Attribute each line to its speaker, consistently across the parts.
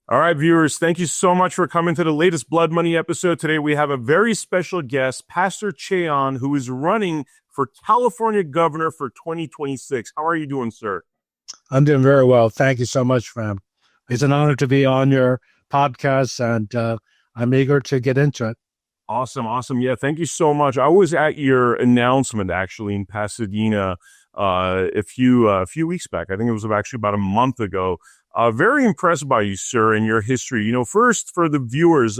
Speaker 1: All right, viewers, thank you so much for coming to the latest Blood Money episode. Today, we have a very special guest, Pastor Che Ahn, who is running for California governor for 2026. How are you doing, sir?
Speaker 2: I'm doing very well. Thank you so much, Vem. It's an honor to be on your podcast, and I'm eager to get into it.
Speaker 1: Awesome, awesome. Yeah, thank you so much. I was at your announcement actually in Pasadena a few weeks back. I think it was actually about a month ago. Very impressed by you, sir, and your history. First for the viewers,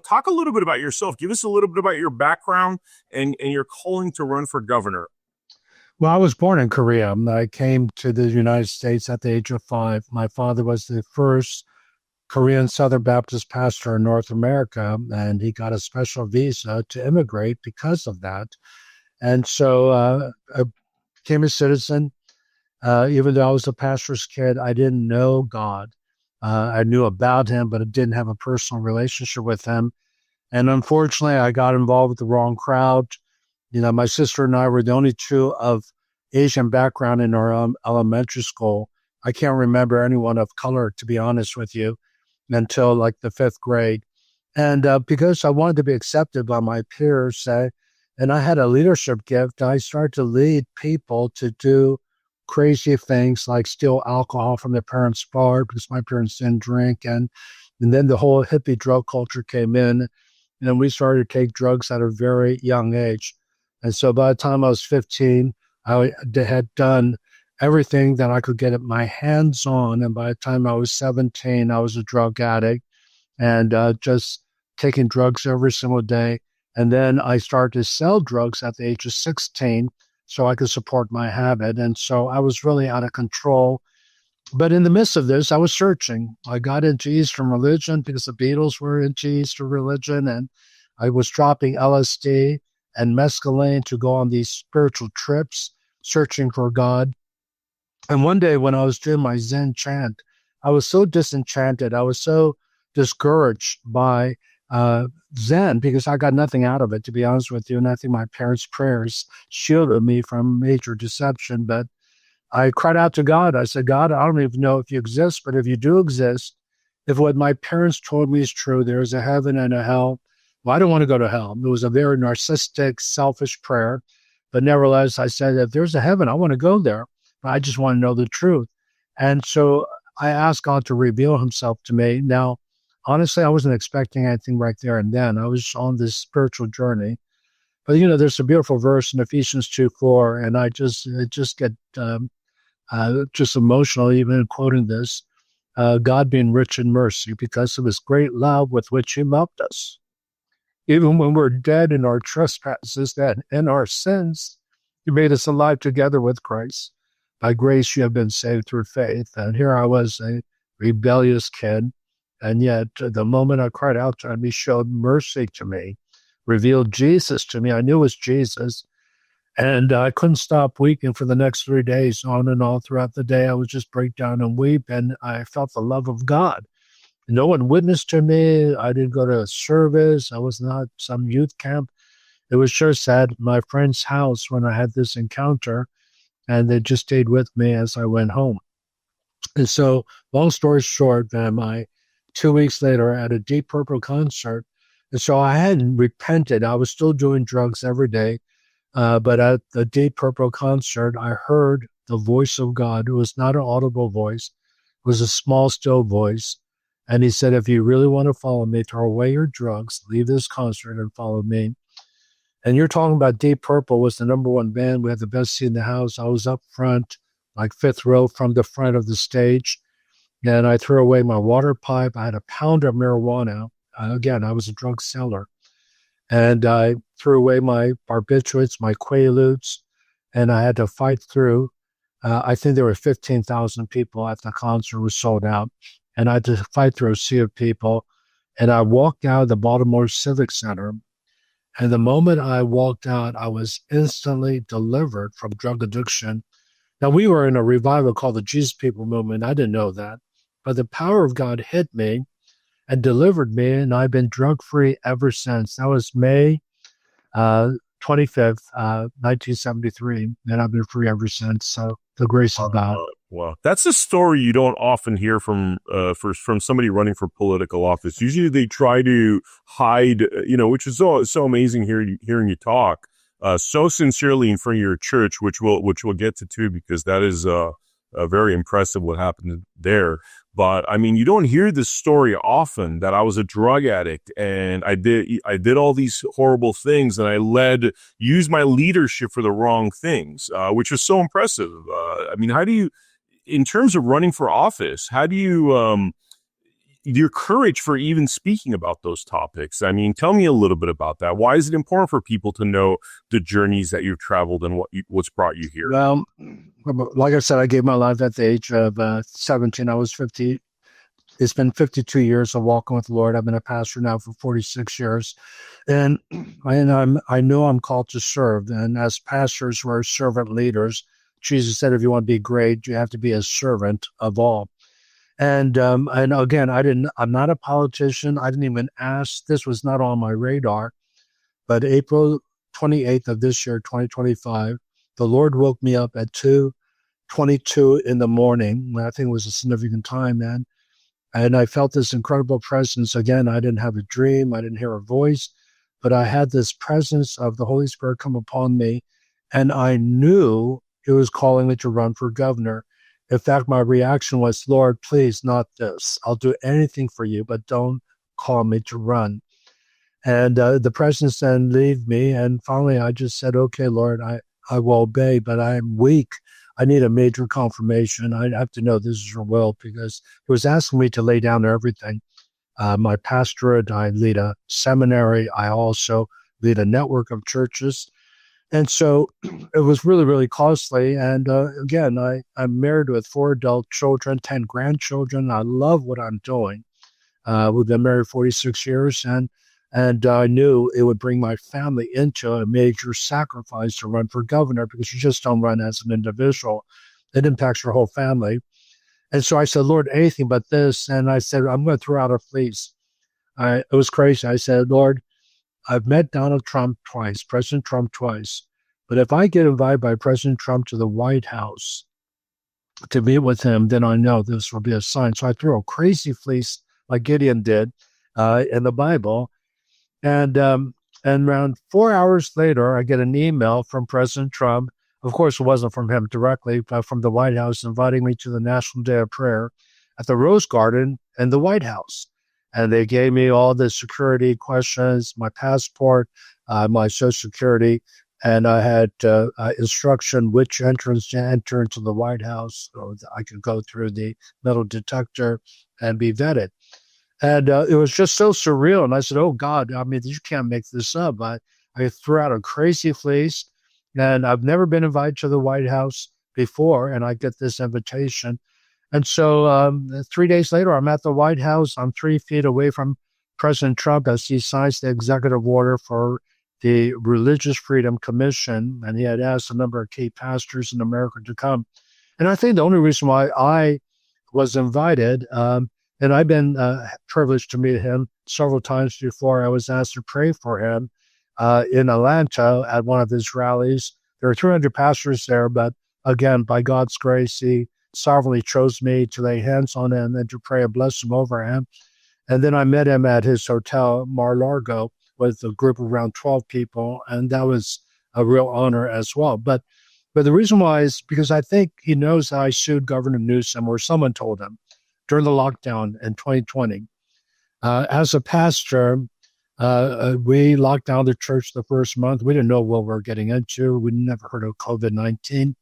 Speaker 1: talk a little bit about yourself. Give us a little bit about your background and your calling to run for governor.
Speaker 2: Well, I was born in Korea. I came to the United States at the age of 5. My father was the first Korean Southern Baptist pastor in North America, and he got a special visa to immigrate because of that. And so I became a citizen. Even though I was a pastor's kid, I didn't know God. I knew about him, but I didn't have a personal relationship with him. And unfortunately, I got involved with the wrong crowd. My sister and I were the only two of Asian background in our elementary school. I can't remember anyone of color, to be honest with you, until like the 5th grade. And because I wanted to be accepted by my peers, and I had a leadership gift, I started to lead people to do crazy things like steal alcohol from their parents' bar because my parents didn't drink. And then the whole hippie drug culture came in, and we started to take drugs at a very young age. And so by the time I was 15, I had done everything that I could get my hands on. And by the time I was 17, I was a drug addict and just taking drugs every single day. And then I started to sell drugs at the age of 16 so I could support my habit. And so I was really out of control. But in the midst of this, I was searching. I got into Eastern religion because the Beatles were into Eastern religion, and I was dropping LSD and mescaline to go on these spiritual trips, searching for God. And one day when I was doing my Zen chant, I was so disenchanted. I was so discouraged by Zen because I got nothing out of it, to be honest with you. And I think my parents' prayers shielded me from major deception. But I cried out to God. I said, God, I don't even know if you exist, but if you do exist, if what my parents told me is true, there is a heaven and a hell. Well, I don't want to go to hell. It was a very narcissistic, selfish prayer. But nevertheless, I said, if there's a heaven, I want to go there. But I just want to know the truth. And so I asked God to reveal himself to me. Now, honestly, I wasn't expecting anything right there and then. I was on this spiritual journey. But, there's a beautiful verse in Ephesians 2:4, and I just get just emotional even quoting this. God being rich in mercy because of his great love with which he loved us. Even when we're dead in our trespasses and in our sins, he made us alive together with Christ. By grace, you have been saved through faith. And here I was, a rebellious kid. And yet, the moment I cried out to him, he showed mercy to me, revealed Jesus to me. I knew it was Jesus. And I couldn't stop weeping for the next 3 days, on and on throughout the day. I would just break down and weep. And I felt the love of God. No one witnessed to me. I didn't go to a service. I was not some youth camp. It was just at my friend's house when I had this encounter, and they just stayed with me as I went home. And so, long story short, I 2 weeks later at a Deep Purple concert, and so I hadn't repented. I was still doing drugs every day, but at the Deep Purple concert, I heard the voice of God. It was not an audible voice. It was a small, still voice. And he said, if you really want to follow me, throw away your drugs, leave this concert and follow me. And you're talking about Deep Purple was the number one band. We had the best seat in the house. I was up front, like 5th row from the front of the stage. And I threw away my water pipe. I had a pound of marijuana. Again, I was a drug seller. And I threw away my barbiturates, my Quaaludes, and I had to fight through. I think there were 15,000 people at the concert. It was sold out. And I had to fight through a sea of people. And I walked out of the Baltimore Civic Center. And the moment I walked out, I was instantly delivered from drug addiction. Now, we were in a revival called the Jesus People Movement. I didn't know that. But the power of God hit me and delivered me, and I've been drug-free ever since. That was May 25th, 1973, and I've been free ever since. So the grace of God.
Speaker 1: Well, that's a story you don't often hear from somebody running for political office. Usually, they try to hide, which is so amazing hearing you talk so sincerely in front of your church, which we'll get to too, because that is very impressive what happened there. But I mean, you don't hear this story often, that I was a drug addict and I did all these horrible things, and I used my leadership for the wrong things, which was so impressive. I mean, how do you, in terms of running for office, how do you, your courage for even speaking about those topics? I mean, tell me a little bit about that. Why is it important for people to know the journeys that you've traveled and what's brought you here?
Speaker 2: Well, like I said, I gave my life at the age of 17. I was 50. It's been 52 years of walking with the Lord. I've been a pastor now for 46 years. And I know I'm called to serve. And as pastors, we're servant leaders. Jesus said, if you want to be great, you have to be a servant of all. And again, I'm not a politician. I didn't even ask. This was not on my radar. But April 28th of this year, 2025, the Lord woke me up at 2:22 in the morning. I think it was a significant time, man. And I felt this incredible presence. Again, I didn't have a dream. I didn't hear a voice, but I had this presence of the Holy Spirit come upon me. And I knew it was calling me to run for governor. In fact, my reaction was, Lord, please, not this. I'll do anything for you, but don't call me to run. And the presence then leave me. And finally, I just said, okay, Lord, I will obey, but I'm weak. I need a major confirmation. I have to know this is your will, because he was asking me to lay down everything. My pastorate, I lead a seminary. I also lead a network of churches. And so it was really, really costly. And again, I'm married with 4 adult children, 10 grandchildren. I love what I'm doing. We've been married 46 years, and I knew it would bring my family into a major sacrifice to run for governor, because you just don't run as an individual. It impacts your whole family. And so I said, Lord, anything but this. And I said, I'm going to throw out a fleece. It was crazy. I said, Lord, I've met Donald Trump twice, President Trump twice. But if I get invited by President Trump to the White House to meet with him, then I know this will be a sign. So I threw a crazy fleece like Gideon did in the Bible. And around 4 hours later, I get an email from President Trump. Of course, it wasn't from him directly, but from the White House, inviting me to the National Day of Prayer at the Rose Garden in the White House. And they gave me all the security questions, my passport, my Social Security, and I had instruction which entrance to enter into the White House, so that I could go through the metal detector and be vetted. And it was just so surreal. And I said, oh, God, I mean, you can't make this up. I threw out a crazy fleece, and I've never been invited to the White House before, and I get this invitation. And so 3 days later, I'm at the White House. I'm 3 feet away from President Trump as he signs the executive order for the Religious Freedom Commission. And he had asked a number of key pastors in America to come. And I think the only reason why I was invited, and I've been privileged to meet him several times before. I was asked to pray for him in Atlanta at one of his rallies. There are 300 pastors there, but again, by God's grace, he sovereignly chose me to lay hands on him and to pray a blessing over him. And then I met him at his hotel, Mar-a-Lago, with a group of around 12 people, and that was a real honor as well. But the reason why is because I think he knows that I sued Governor Newsom, or someone told him, during the lockdown in 2020. As a pastor, we locked down the church the first month. We didn't know what we were getting into. We never heard of COVID-19.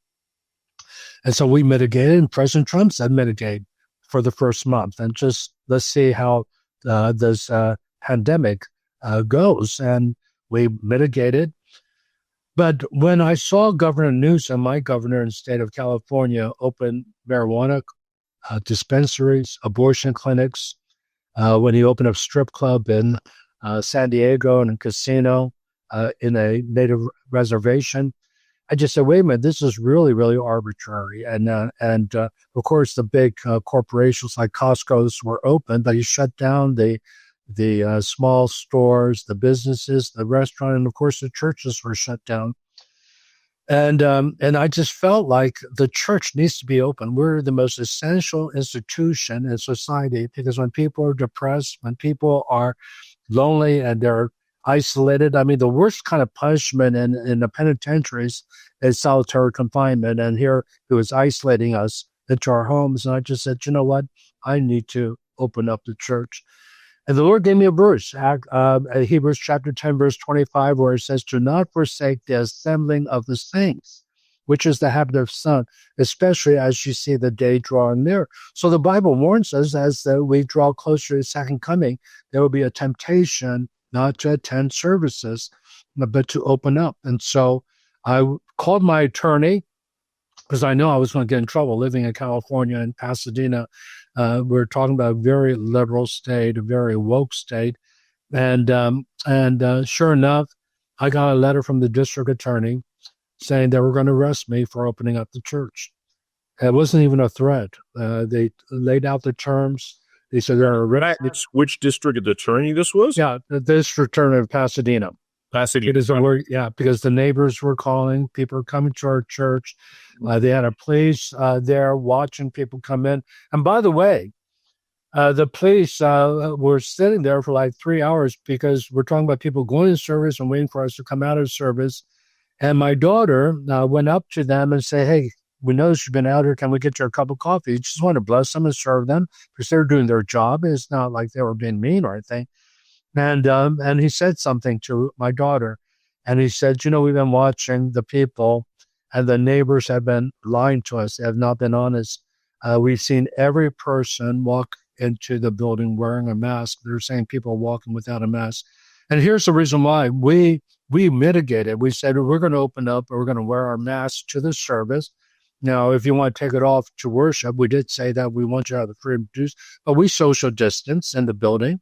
Speaker 2: And so we mitigated, and President Trump said mitigate for the first month. And just let's see how this pandemic goes. And we mitigated. But when I saw Governor Newsom, my governor in the state of California, open marijuana dispensaries, abortion clinics, when he opened up strip club in San Diego and a casino in a native reservation, I just said, wait a minute, this is really, really arbitrary. And of course, the big corporations like Costco's were open, but he shut down the small stores, the businesses, the restaurant, and of course, the churches were shut down. And I just felt like the church needs to be open. We're the most essential institution in society because when people are depressed, when people are lonely and they're isolated, I mean, the worst kind of punishment in the penitentiaries is solitary confinement. And here it was isolating us into our homes. And I just said, you know what? I need to open up the church. And the Lord gave me a verse, Hebrews chapter 10, verse 25, where it says, do not forsake the assembling of the saints, which is the habit of some, especially as you see the day drawing near. So the Bible warns us as we draw closer to the second coming, there will be a temptation not to attend services, but to open up. And so I called my attorney because I know I was going to get in trouble living in California and Pasadena. We're talking about a very liberal state, a very woke state. And sure enough, I got a letter from the district attorney saying they were going to arrest me for opening up the church. It wasn't even a threat. They laid out the terms. They said they're arresting me.
Speaker 1: Which district attorney this was?
Speaker 2: Yeah, the district attorney of Pasadena.
Speaker 1: Pasadena.
Speaker 2: Because the neighbors were calling, people were coming to our church. They had a police there watching people come in. And by the way, the police were sitting there for like 3 hours because we're talking about people going to service and waiting for us to come out of service. And my daughter went up to them and said, hey, we know you've been out here. Can we get you a cup of coffee? You just want to bless them and serve them because they're doing their job. It's not like they were being mean or anything. And he said something to my daughter. And he said, you know, we've been watching the people and the neighbors have been lying to us. They have not been honest. We've seen every person walk into the building wearing a mask. They're saying people are walking without a mask. And here's the reason why. We mitigated. We said, we're going to open up. We're going to wear our masks to the service. Now, if you want to take it off to worship, we did say that we want you to have the freedom to do, but we social distance in the building.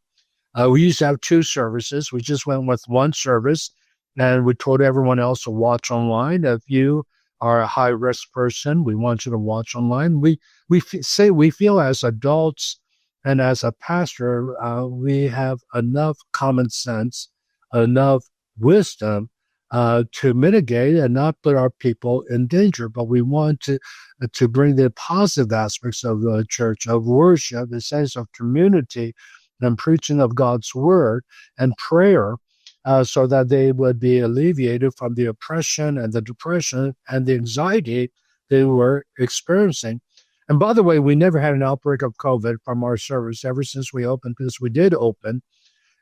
Speaker 2: We used to have 2 services. We just went with 1 service, and we told everyone else to watch online. If you are a high-risk person, we want you to watch online. We feel as adults and as a pastor, we have enough common sense, enough wisdom to mitigate and not put our people in danger. But we want to bring the positive aspects of the church, of worship, the sense of community, and preaching of God's word and prayer, so that they would be alleviated from the oppression and the depression and the anxiety they were experiencing. And by the way, we never had an outbreak of COVID from our service ever since we opened, because we did open,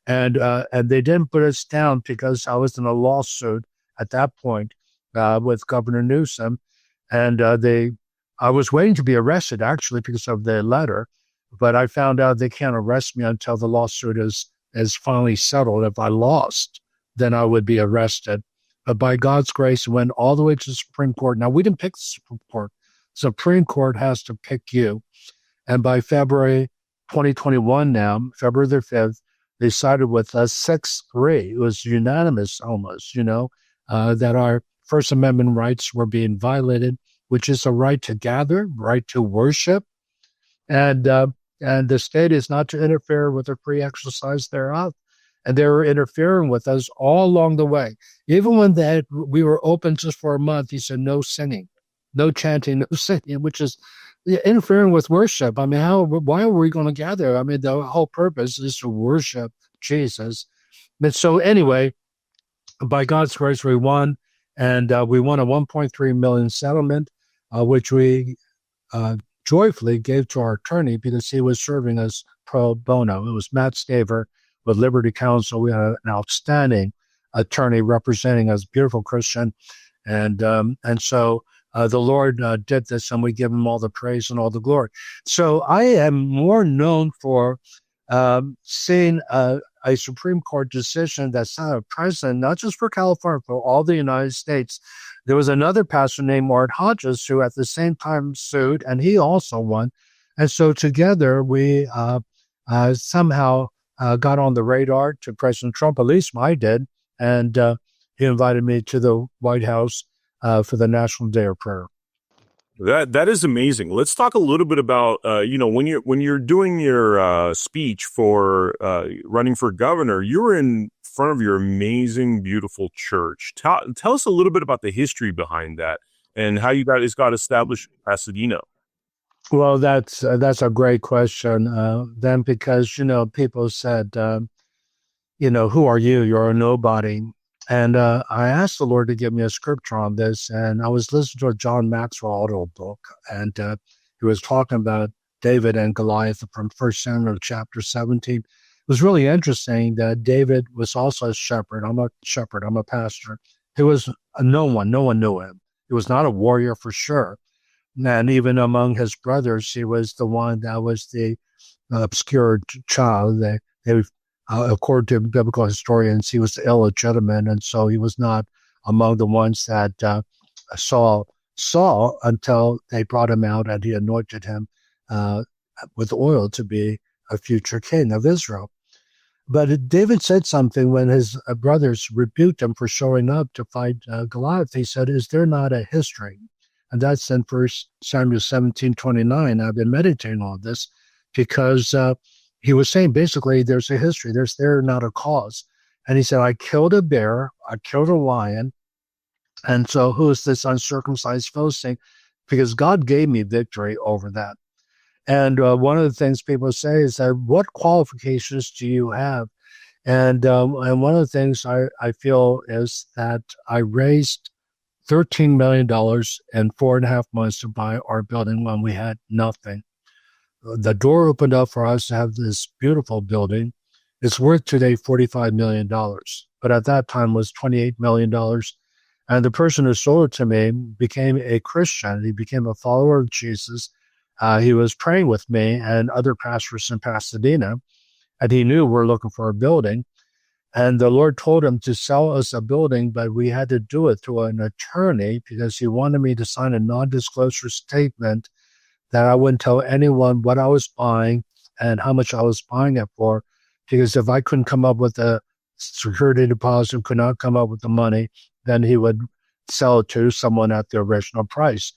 Speaker 2: and they didn't put us down because I was in a lawsuit at that point with Governor Newsom, and I was waiting to be arrested actually because of the letter. But I found out they can't arrest me until the lawsuit is finally settled. If I lost, then I would be arrested. But by God's grace, it went all the way to the Supreme Court. Now, we didn't pick the Supreme Court. Supreme Court has to pick you. And by February 2021 now, February the 5th, they sided with us 6-3. It was unanimous almost, that our First Amendment rights were being violated, which is a right to gather, right to worship. And the state is not to interfere with the free exercise thereof. And they were interfering with us all along the way. Even when we were open just for a month, he said, no singing, no chanting, no singing, which is interfering with worship. I mean, why are we going to gather? I mean, the whole purpose is to worship Jesus. But so anyway, by God's grace, we won. And we won a $1.3 million settlement, which we joyfully gave to our attorney because he was serving us pro bono. It was Matt Staver with Liberty Counsel. We had an outstanding attorney representing us, beautiful Christian. And so the Lord did this, and we give him all the praise and all the glory. So I am more known for seeing a Supreme Court decision that's not a precedent, not just for California, for all the United States. There was another pastor named Art Hodges who at the same time sued, and he also won. And so together we somehow got on the radar to President Trump, at least I did, and he invited me to the White House for the National Day of Prayer.
Speaker 1: That is amazing. Let's talk a little bit about when you're doing your speech for running for governor. You were in front of your amazing, beautiful church. Tell us a little bit about the history behind that and how you guys got established in Pasadena.
Speaker 2: Well, that's a great question. Then because people said, who are you? You're a nobody. And I asked the Lord to give me a scripture on this, and I was listening to a John Maxwell audio book, and he was talking about David and Goliath from 1 Samuel chapter 17. It was really interesting that David was also a shepherd. I'm a shepherd. I'm a pastor. He was no one knew him. He was not a warrior for sure. And even among his brothers, he was the one that was the obscure child. They according to biblical historians, he was illegitimate, and so he was not among the ones that Saul saw until they brought him out and he anointed him with oil to be a future king of Israel. But David said something when his brothers rebuked him for showing up to fight Goliath. He said, "Is there not a history?" And that's in 1 Samuel 17:29. I've been meditating on this because he was saying basically there's a history. There's not a cause. And he said, I killed a bear, I killed a lion. And so who is this uncircumcised Philistine? Because God gave me victory over that. And one of the things people say is that what qualifications do you have? And one of the things I feel is that I raised $13 million in 4.5 months to buy our building when we had nothing. The door opened up for us to have this beautiful building. It's worth today $45 million, but at that time was $28 million. And the person who sold it to me became a Christian. He became a follower of Jesus. He was praying with me and other pastors in Pasadena, and he knew we're looking for a building. And the Lord told him to sell us a building, but we had to do it through an attorney because he wanted me to sign a non-disclosure statement that I wouldn't tell anyone what I was buying and how much I was buying it for, because if I couldn't come up with a security deposit, could not come up with the money, then he would sell it to someone at the original price.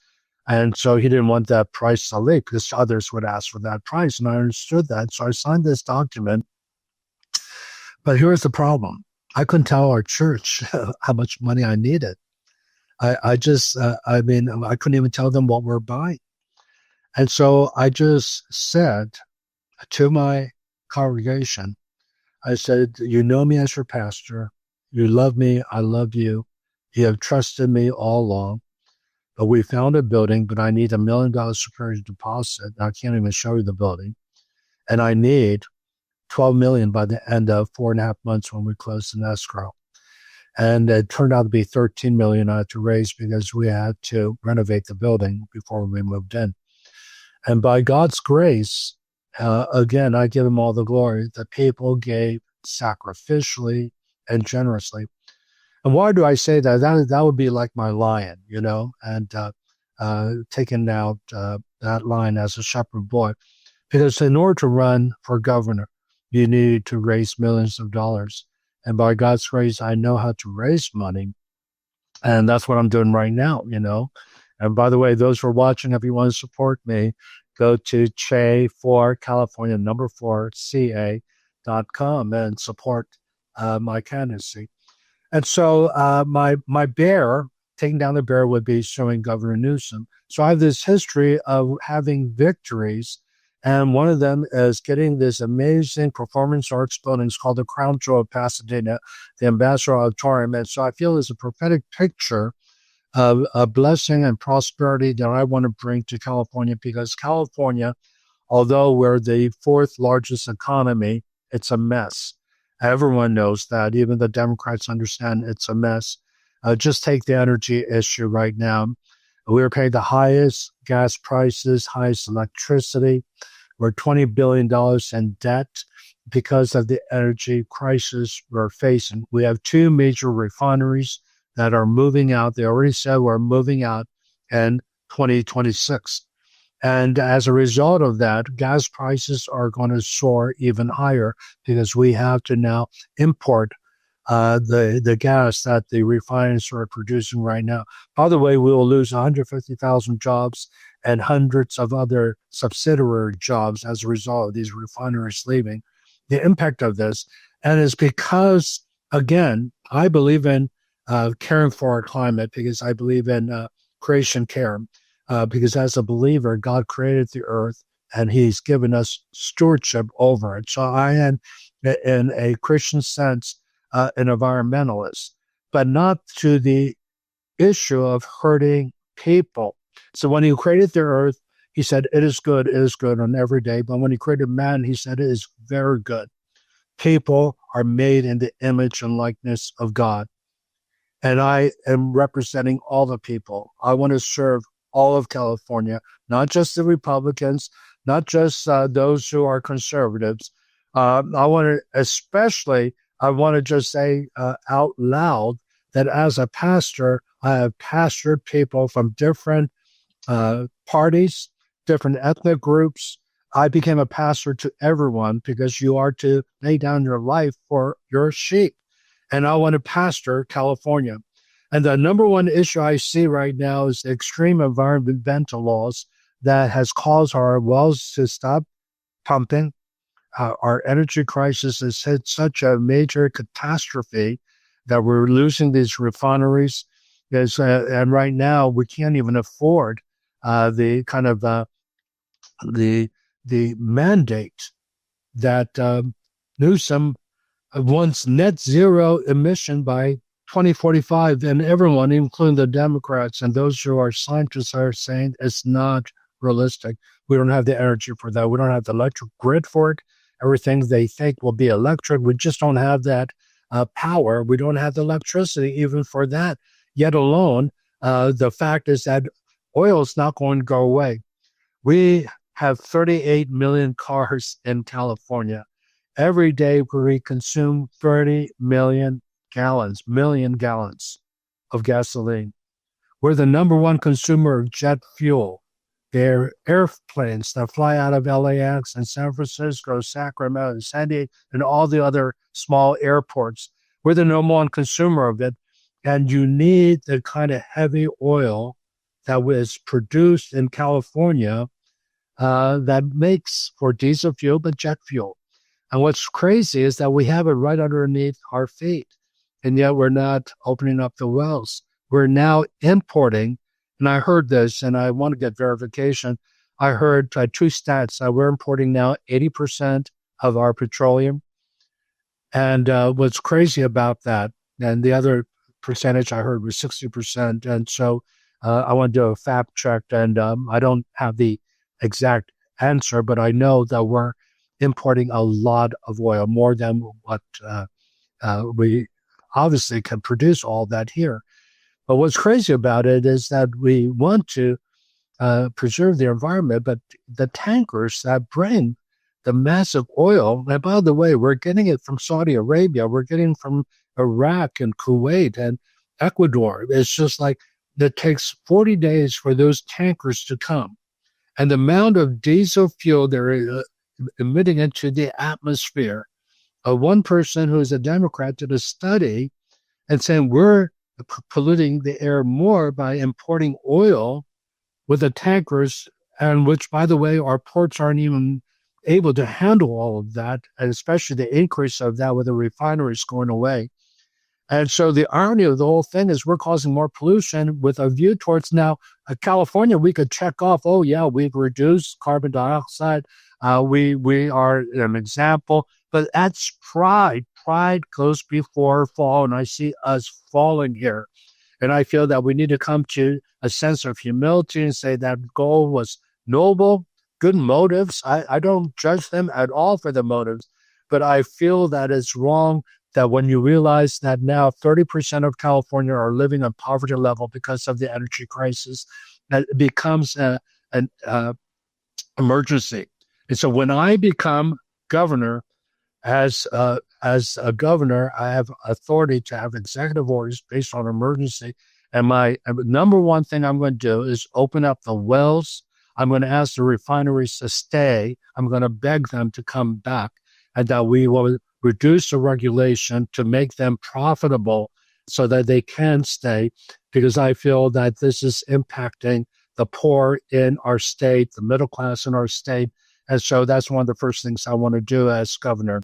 Speaker 2: And so he didn't want that price to leak because others would ask for that price. And I understood that. So I signed this document. But here's the problem. I couldn't tell our church how much money I needed. I couldn't even tell them what we're buying. And so I just said to my congregation, I said, you know me as your pastor. You love me. I love you. You have trusted me all along. But we found a building, but I need $1 million security deposit. I can't even show you the building. And I need $12 million by the end of 4.5 months when we closed in escrow. And it turned out to be $13 million I had to raise because we had to renovate the building before we moved in. And by God's grace, again, I give him all the glory. The people gave sacrificially and generously. And why do I say that? That would be like my lion, and taking out that lion as a shepherd boy. Because in order to run for governor, you need to raise millions of dollars. And by God's grace, I know how to raise money. And that's what I'm doing right now, And by the way, those who are watching, if you want to support me, go to Che for California, 4 CA.com and support my candidacy. And so my bear, taking down the bear would be showing Governor Newsom. So I have this history of having victories. And one of them is getting this amazing performance arts building called the Crown Jewel of Pasadena, the Ambassador Auditorium. And so I feel it's a prophetic picture of a blessing and prosperity that I want to bring to California, because California, although we're the 4th largest economy, it's a mess. Everyone knows that. Even the Democrats understand it's a mess. Just take the energy issue right now. We're paying the highest gas prices, highest electricity. We're $20 billion in debt because of the energy crisis we're facing. We have 2 major refineries that are moving out. They already said we're moving out in 2026. And as a result of that, gas prices are going to soar even higher because we have to now import the gas that the refineries are producing right now. By the way, we will lose 150,000 jobs and hundreds of other subsidiary jobs as a result of these refineries leaving. The impact of this, and it's because again, I believe in caring for our climate because I believe in creation care. Because as a believer, God created the earth and He's given us stewardship over it. So I am, in a Christian sense, an environmentalist, but not to the issue of hurting people. So when He created the earth, He said, it is good on every day. But when He created man, He said, it is very good. People are made in the image and likeness of God. And I am representing all the people. I want to serve all of California, not just the Republicans, not just those who are conservatives. I want to, especially, I want to just say out loud that as a pastor, I have pastored people from different parties, different ethnic groups. I became a pastor to everyone because you are to lay down your life for your sheep. And I want to pastor California. And the number one issue I see right now is the extreme environmental laws that has caused our wells to stop pumping. Our energy crisis has hit such a major catastrophe that we're losing these refineries. And right now we can't even afford the kind of the mandate that Newsom wants net zero emission by 2045, and everyone, including the Democrats and those who are scientists, are saying it's not realistic. We don't have the energy for that. We don't have the electric grid for it. Everything they think will be electric. We just don't have that power. We don't have the electricity even for that. Yet alone, the fact is that oil is not going to go away. We have 38 million cars in California. Every day we consume 30 million gallons of gasoline. We're the number one consumer of jet fuel. There are airplanes that fly out of LAX and San Francisco, Sacramento, and San Diego, and all the other small airports. We're the number one consumer of it. And you need the kind of heavy oil that was produced in California that makes for diesel fuel, but jet fuel. And what's crazy is that we have it right underneath our feet, and yet we're not opening up the wells. We're now importing, and I heard this, and I want to get verification. I heard two stats. We're importing now 80% of our petroleum. And what's crazy about that, and the other percentage I heard was 60%. And so I want to do a fact check, and I don't have the exact answer, but I know that we're importing a lot of oil, more than what we obviously can produce all that here. But what's crazy about it is that we want to preserve the environment, but the tankers that bring the massive oil, and by the way, we're getting it from Saudi Arabia, we're getting from Iraq and Kuwait and Ecuador. It's just like it takes 40 days for those tankers to come. And the amount of diesel fuel they're emitting into the atmosphere. One person who is a Democrat did a study and saying we're polluting the air more by importing oil with the tankers, and which, by the way, our ports aren't even able to handle all of that, and especially the increase of that with the refineries going away. And so the irony of the whole thing is we're causing more pollution with a view towards now California. We could check off, oh yeah, we've reduced carbon dioxide. We are an example, but that's pride. Pride goes before fall, and I see us falling here. And I feel that we need to come to a sense of humility and say that goal was noble, good motives. I don't judge them at all for the motives, but I feel that it's wrong that when you realize that now 30% of California are living on poverty level because of the energy crisis, that it becomes an emergency. And so when I become governor, as a governor, I have authority to have executive orders based on emergency. And my number one thing I'm going to do is open up the wells. I'm going to ask the refineries to stay. I'm going to beg them to come back, and that we will reduce the regulation to make them profitable so that they can stay, because I feel that this is impacting the poor in our state, the middle class in our state. And so that's one of the first things I want to do as governor.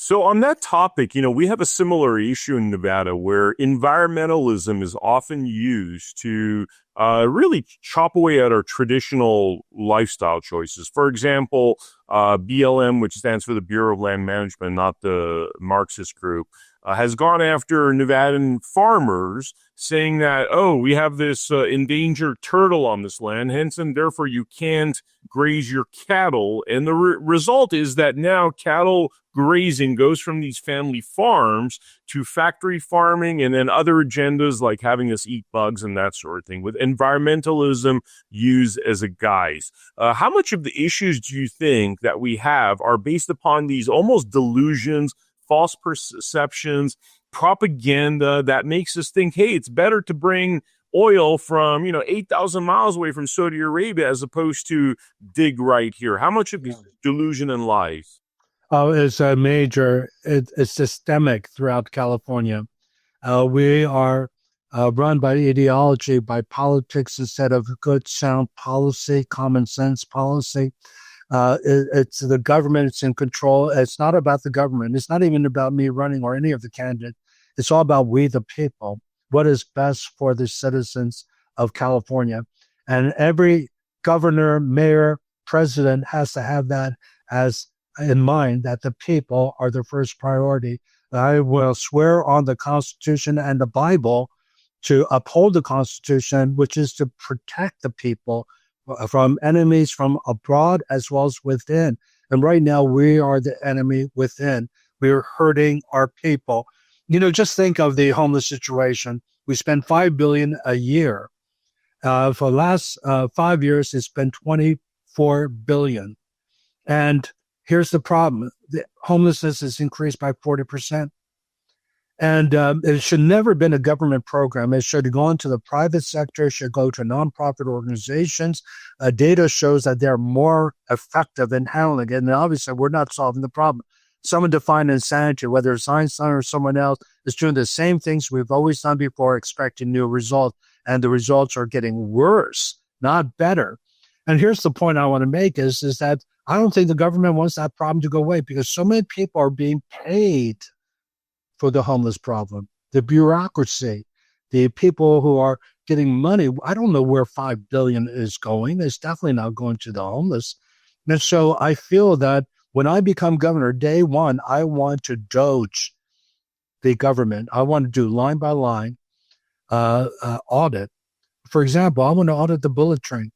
Speaker 1: So on that topic, we have a similar issue in Nevada where environmentalism is often used to really chop away at our traditional lifestyle choices. For example, BLM, which stands for the Bureau of Land Management, not the Marxist group, has gone after Nevadan farmers, saying that, oh, we have this endangered turtle on this land, hence and therefore you can't graze your cattle. And the result is that now cattle grazing goes from these family farms to factory farming and then other agendas like having us eat bugs and that sort of thing, with environmentalism used as a guise. How much of the issues do you think that we have are based upon these almost delusions, false perceptions, propaganda that makes us think, hey, it's better to bring oil from, 8,000 miles away from Saudi Arabia as opposed to dig right here? How much of this delusion and lies?
Speaker 2: Oh, it's a major, it's systemic throughout California. We are run by ideology, by politics instead of good, sound policy, common sense policy. It's the government, it's in control. It's not about the government. It's not even about me running or any of the candidates. It's all about we, the people, what is best for the citizens of California. And every governor, mayor, president has to have that as in mind, that the people are the first priority. I will swear on the Constitution and the Bible to uphold the Constitution, which is to protect the people from enemies from abroad as well as within. And right now, we are the enemy within. We are hurting our people. Just think of the homeless situation. We spend $5 billion a year. For the last 5 years, it's been $24 billion. And here's the problem. The homelessness has increased by 40%. And it should never have been a government program. It should have gone to the private sector. It should go to nonprofit organizations. Data shows that they're more effective in handling it. And obviously, we're not solving the problem. Someone defined insanity, whether it's Einstein or someone else, is doing the same things we've always done before, expecting new results. And the results are getting worse, not better. And here's the point I want to make is that I don't think the government wants that problem to go away because so many people are being paid for the homeless problem. The bureaucracy, the people who are getting money. I don't know where $5 billion is going. It's definitely not going to the homeless. And so I feel that when I become governor, day one, I want to doge the government. I want to do line by line audit. For example, I want to audit the bullet train.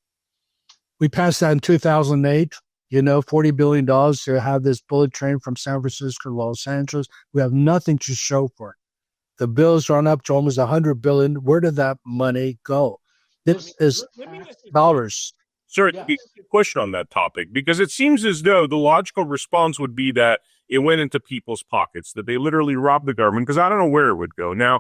Speaker 2: We passed that in 2008. $40 billion to have this bullet train from San Francisco to Los Angeles. We have nothing to show for it. The bills run up to almost $100 billion. Where did that money go? This is dollars.
Speaker 1: Sir, yes. Question on that topic, because it seems as though the logical response would be that it went into people's pockets, that they literally robbed the government, because I don't know where it would go. Now,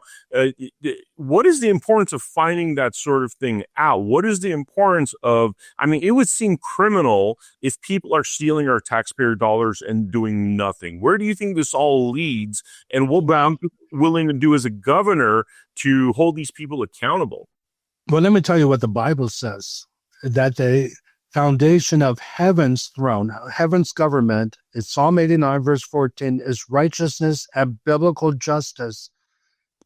Speaker 1: what is the importance of finding that sort of thing out? What is the importance of, it would seem criminal if people are stealing our taxpayer dollars and doing nothing. Where do you think this all leads? And what I'm willing to do as a governor to hold these people accountable?
Speaker 2: Well, let me tell you what the Bible says, that the foundation of heaven's throne, heaven's government, it's Psalm 89, verse 14, is righteousness and biblical justice.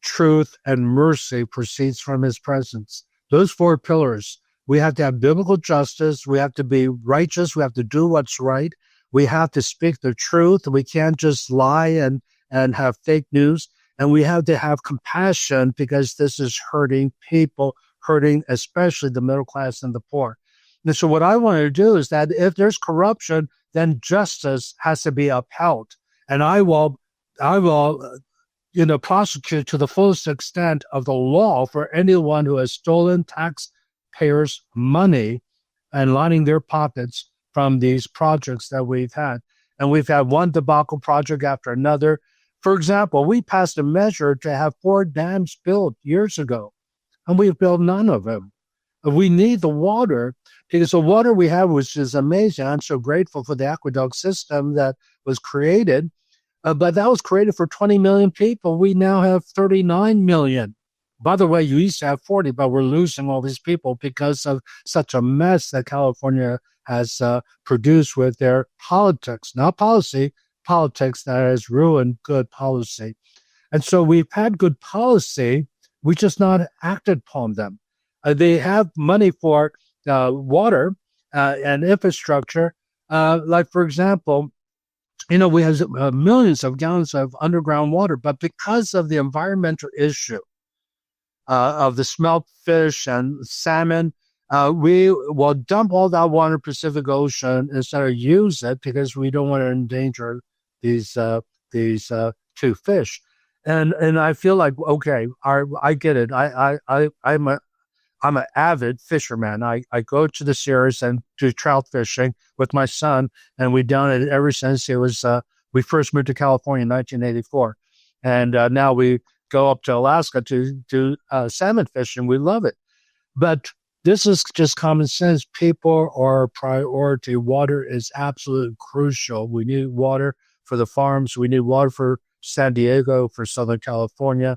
Speaker 2: Truth and mercy proceeds from his presence. Those four pillars. We have to have biblical justice. We have to be righteous. We have to do what's right. We have to speak the truth. We can't just lie and have fake news. And we have to have compassion because this is hurting people, hurting especially the middle class and the poor. And so what I want to do is that if there's corruption, then justice has to be upheld. And I will prosecute to the fullest extent of the law for anyone who has stolen taxpayers' money and lining their pockets from these projects that we've had. And we've had one debacle project after another. For example, we passed a measure to have 4 dams built years ago, and we've built none of them. We need the water because the water we have, which is amazing. I'm so grateful for the aqueduct system that was created, but that was created for 20 million people. We now have 39 million. By the way, you used to have 40, but we're losing all these people because of such a mess that California has produced with their politics, not policy, politics that has ruined good policy. And so we've had good policy, we just not acted upon them. They have money for water and infrastructure. Like, for example, we have millions of gallons of underground water, but because of the environmental issue of the smelt fish and salmon, we will dump all that water in the Pacific Ocean instead of use it because we don't want to endanger these two fish. And I feel like, okay, I get it. I'm an avid fisherman. I go to the Sierras and do trout fishing with my son, and we've done it ever since we first moved to California in 1984, and now we go up to Alaska to do salmon fishing. We love it, but this is just common sense. People are a priority. Water is absolutely crucial. We need water for the farms. We need water for San Diego, for Southern California.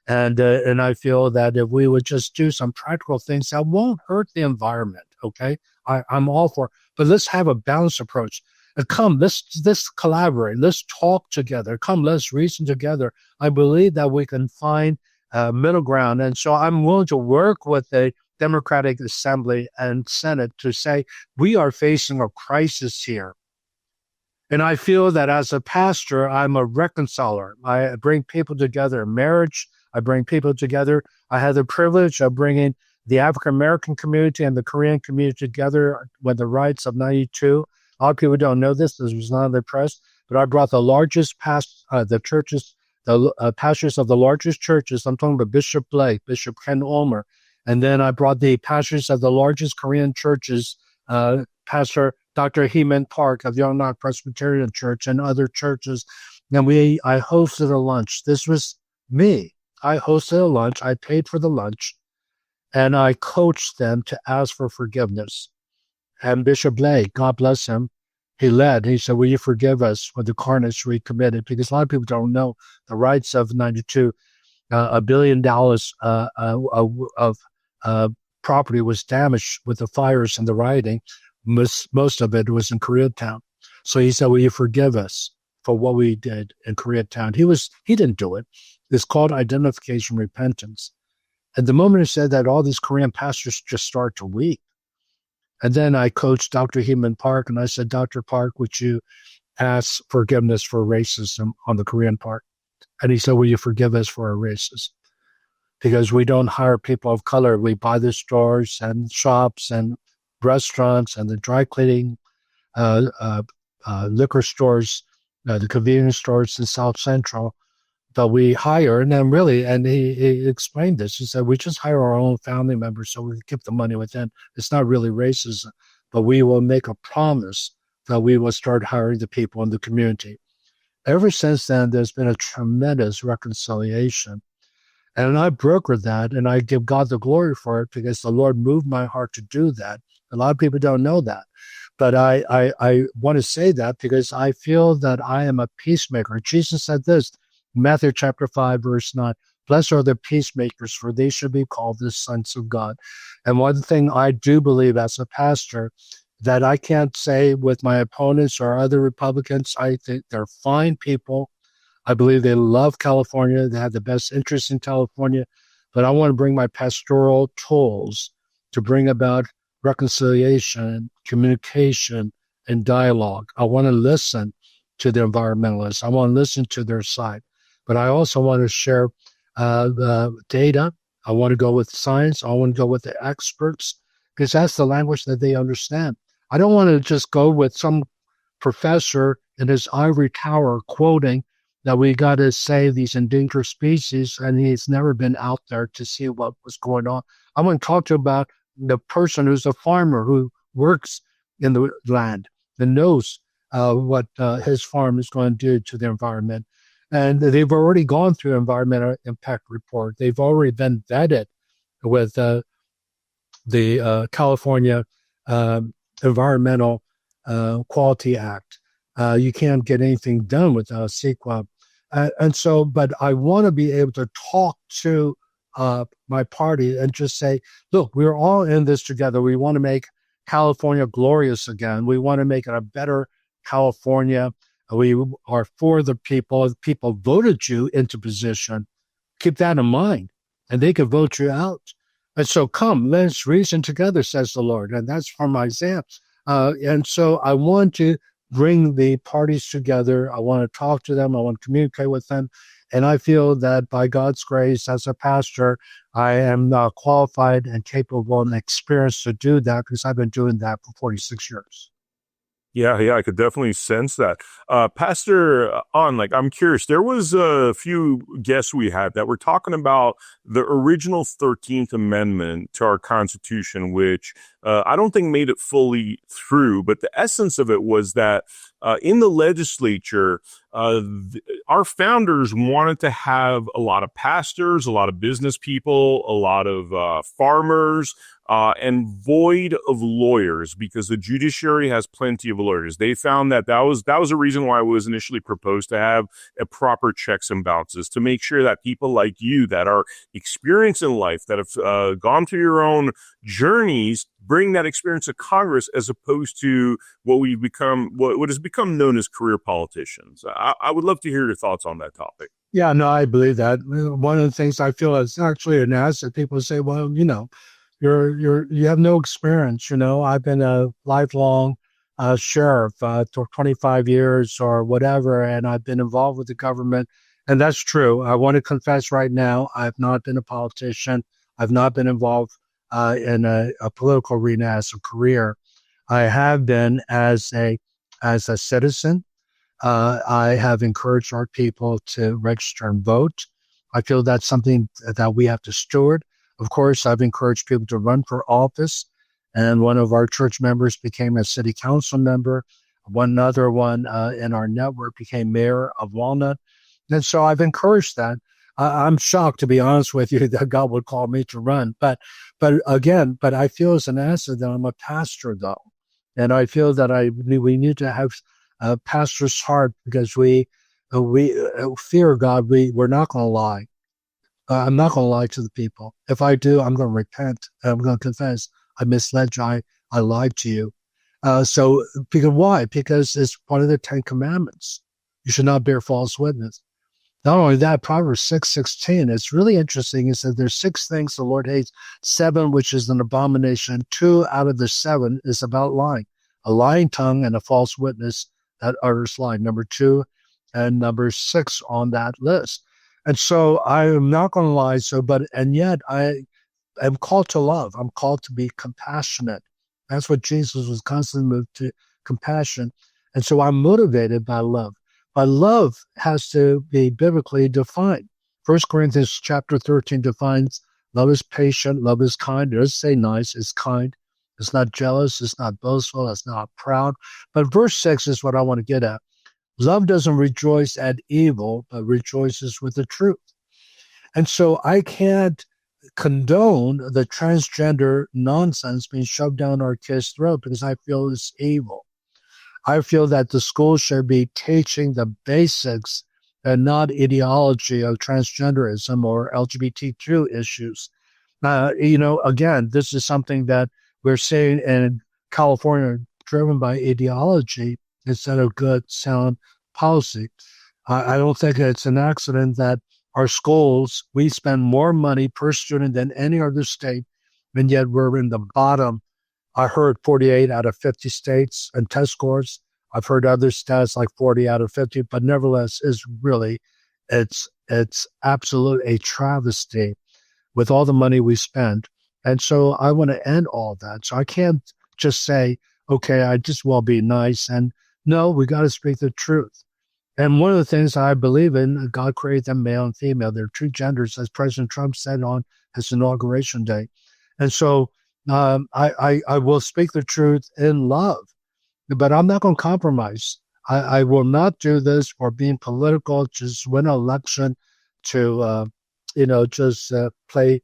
Speaker 2: And I feel that if we would just do some practical things that won't hurt the environment, okay? I'm all for it. But let's have a balanced approach. And come, let's collaborate. Let's talk together. Come, let's reason together. I believe that we can find middle ground. And so I'm willing to work with the Democratic Assembly and Senate to say, we are facing a crisis here. And I feel that as a pastor, I'm a reconciler. I bring people together in marriage. I bring people together. I had the privilege of bringing the African-American community and the Korean community together with the riots of 92. A lot of people don't know this. This was not in the press. But I brought the largest pastors of the largest churches. I'm talking about Bishop Blake, Bishop Ken Ulmer. And then I brought the pastors of the largest Korean churches, Pastor Dr. Hee-man Park of Yongnam Presbyterian Church and other churches. And I hosted a lunch. This was me. I hosted a lunch. I paid for the lunch. And I coached them to ask for forgiveness. And Bishop Blake, God bless him, he led. He said, will you forgive us for the carnage we committed? Because a lot of people don't know the rights of 92. $1 billion of property was damaged with the fires and the rioting. Most of it was in Koreatown. So he said, will you forgive us for what we did in Koreatown? He didn't do it. It's called identification repentance. And the moment he said that, all these Korean pastors just start to weep. And then I coached Dr. Hee-man Park, and I said, Dr. Park, would you ask forgiveness for racism on the Korean part? And he said, will you forgive us for our racism? Because we don't hire people of color. We buy the stores and shops and restaurants and the dry cleaning, liquor stores, the convenience stores in South Central. But we hire, and then he explained this. He said, we just hire our own family members so we can keep the money within. It's not really racism, but we will make a promise that we will start hiring the people in the community. Ever since then, there's been a tremendous reconciliation. And I brokered that, and I give God the glory for it because the Lord moved my heart to do that. A lot of people don't know that. But I want to say that because I feel that I am a peacemaker. Jesus said this, Matthew chapter 5, verse 9, blessed are the peacemakers, for they should be called the sons of God. And one thing I do believe as a pastor that I can't say with my opponents or other Republicans, I think they're fine people. I believe they love California. They have the best interest in California. But I want to bring my pastoral tools to bring about reconciliation, communication, and dialogue. I want to listen to the environmentalists. I want to listen to their side. But I also want to share the data. I want to go with science. I want to go with the experts because that's the language that they understand. I don't want to just go with some professor in his ivory tower quoting that we got to save these endangered species, and he's never been out there to see what was going on. I want to talk to you about the person who's a farmer who works in the land and knows what his farm is going to do to the environment. And they've already gone through environmental impact report. They've already been vetted with the California Environmental Quality Act. You can't get anything done without CEQA. But I want to be able to talk to my party and just say, look, we're all in this together. We want to make California glorious again. We want to make it a better California. We are for the people. People voted you into position. Keep that in mind, and they could vote you out. And so, come, let's reason together, says the Lord. And that's from Isaiah. And so, I want to bring the parties together. I want to talk to them. I want to communicate with them. And I feel that by God's grace, as a pastor, I am qualified and capable and experienced to do that because I've been doing that for 46 years.
Speaker 1: Yeah, I could definitely sense that. Pastor On, like, I'm curious, there was a few guests we had that were talking about the original 13th Amendment to our Constitution, which I don't think made it fully through, but the essence of it was that in the legislature, our founders wanted to have a lot of pastors, a lot of business people, a lot of farmers, and void of lawyers, because the judiciary has plenty of lawyers. They found that was a reason why it was initially proposed to have a proper checks and balances, to make sure that people like you that are experienced in life, that have gone through your own journeys, bring that experience to Congress, as opposed to what has become known as career politicians. I would love to hear your thoughts on that topic.
Speaker 2: Yeah, no, I believe that. One of the things I feel is actually an asset. People say, well, you have no experience. I've been a lifelong sheriff for 25 years or whatever, and I've been involved with the government. And that's true. I want to confess right now, I've not been a politician. I've not been involved in a political arena as a career. I have been as a citizen. I have encouraged our people to register and vote. I feel that's something that we have to steward. Of course, I've encouraged people to run for office, and one of our church members became a city council member. One other one in our network became mayor of Walnut. And so I've encouraged that. I'm shocked, to be honest with you, that God would call me to run. But I feel as an asset that I'm a pastor, though. And I feel that we need to have a pastor's heart, because we fear God. We're not going to lie. I'm not going to lie to the people. If I do, I'm going to repent. I'm going to confess. I misled you. I lied to you. Because why? Because it's one of the 10 Commandments. You should not bear false witness. Not only that, Proverbs 6:16, it's really interesting. It says there's 6 things the Lord hates, 7 which is an abomination. 2 out of the 7 is about lying. A lying tongue and a false witness that utters lie. Number 2 and number 6 on that list. And so I am not going to lie. And yet I am called to love. I'm called to be compassionate. That's what Jesus was constantly moved to, compassion. And so I'm motivated by love. But love has to be biblically defined. 1 Corinthians chapter 13 defines love is patient, love is kind. It doesn't say nice, it's kind. It's not jealous, it's not boastful, it's not proud. But verse 6 is what I want to get at. Love doesn't rejoice at evil, but rejoices with the truth. And so I can't condone the transgender nonsense being shoved down our kids' throat, because I feel it's evil. I feel that the school should be teaching the basics and not ideology of transgenderism or LGBTQ issues. Again, this is something that we're seeing in California, driven by ideology instead of good, sound policy. I don't think it's an accident that our schools, we spend more money per student than any other state, and yet we're in the bottom. I heard 48 out of 50 states and test scores. I've heard other stats like 40 out of 50, but nevertheless, it's absolute a travesty with all the money we spend. And so I want to end all that. So I can't just say, okay, I just will be nice. And no, we got to speak the truth. And one of the things I believe in, God created them male and female. They're 2 genders, as President Trump said on his inauguration day. And so I will speak the truth in love, but I'm not going to compromise. I will not do this for being political, just win an election to, just play